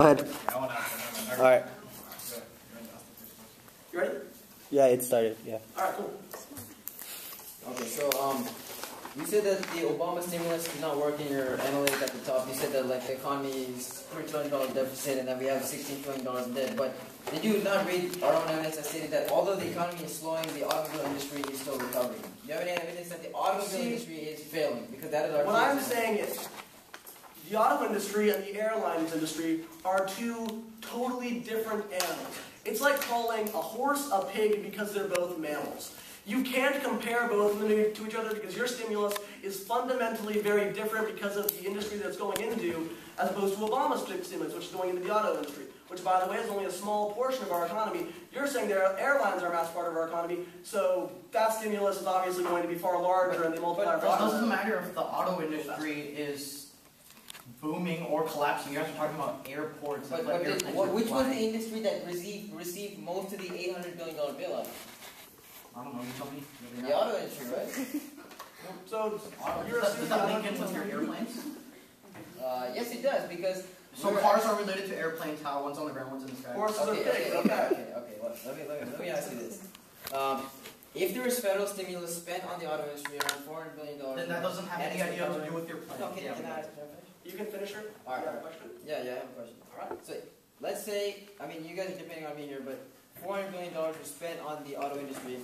Go ahead. All right. You ready? Yeah, it started. Yeah. All right, cool. Okay, so you said that the Obama stimulus is not working. Your analytic at the top, you said that like the economy is $3 trillion deficit and that we have $16 trillion in debt. But did you not read our own evidence that stated that although the economy is slowing, the automobile industry is still recovering? Do you have any evidence that the automobile industry is failing? Because that is our What I'm saying is, the auto industry and the airlines industry are two totally different animals. It's like calling a horse a pig because they're both mammals. You can't compare both of them to each other because your stimulus is fundamentally very different because of the industry that it's going into, as opposed to Obama's stimulus, which is going into the auto industry, which, by the way, is only a small portion of our economy. You're saying the airlines are a massive part of our economy, so that stimulus is obviously going to be far larger and the multiplier. But it doesn't matter if the auto industry is booming or collapsing. You guys are talking about airports. But which was the industry that received most of the $800 billion bailout? I don't know, you tell me. The auto industry, right? So, does that link in with your airplanes? Yes, it does, because... So cars are related to airplanes, how one's on the ground, one's in the sky. horses are pigs, Okay. Let me ask you this. If there is federal stimulus spent on the auto industry around $400 billion... Then that doesn't have any idea to do with your plane. No, can I ask You can finish her? All right. You have a question? Yeah, I have a question. All right. So, let's say, I mean, you guys are depending on me here, but $400 billion was spent on the auto industry,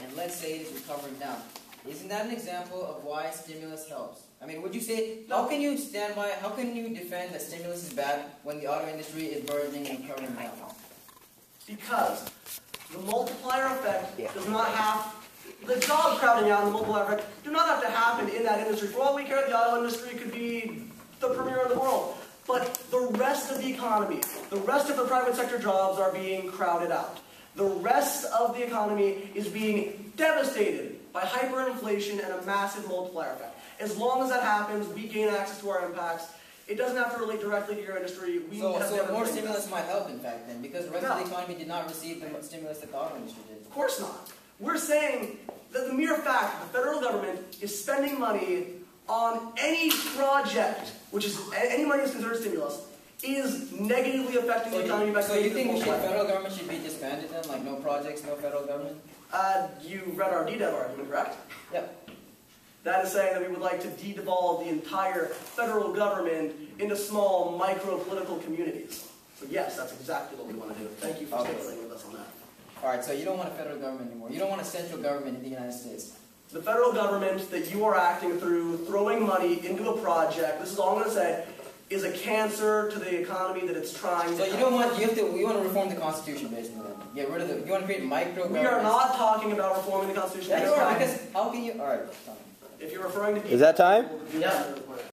and let's say it is recovering now. Isn't that an example of why stimulus helps? I mean, would you say, how can you stand by, how can you defend that stimulus is bad when the auto industry is burgeoning and recovering now? Because the multiplier effect does not have, the job crowding out and the multiplier effect do not have to happen in that industry. For all we care, the auto industry could be the premier in the world. But the rest of the economy, the rest of the private sector jobs are being crowded out. The rest of the economy is being devastated by hyperinflation and a massive multiplier effect. As long as that happens, we gain access to our impacts. It doesn't have to relate directly to your industry. So more stimulus might help, in fact, then, because the rest of the economy did not receive the stimulus that the auto industry did. Of course not. We're saying that the mere fact that the federal government is spending money on any project, which is any money is considered stimulus, is negatively affecting the economy by So you think the federal government should be disbanded then? Like no projects, no federal government? You read our DDEV argument, correct? Yep. That is saying that we would like to de-devolve the entire federal government into small micro-political communities. So yes, that's exactly what we want to do. Thank you for staying with us on that. Alright, so you don't want a federal government anymore. You don't want a central government in the United States. The federal government that you are acting through, throwing money into a project, this is all I'm going to say, is a cancer to the economy that it's trying to... So you don't want, you want to reform the Constitution, basically. Get rid of the, you want to create micro-governments. We are not talking about reforming the Constitution. Yeah, you are, because how can you... Alright, if you're referring to... Is that time? Yeah.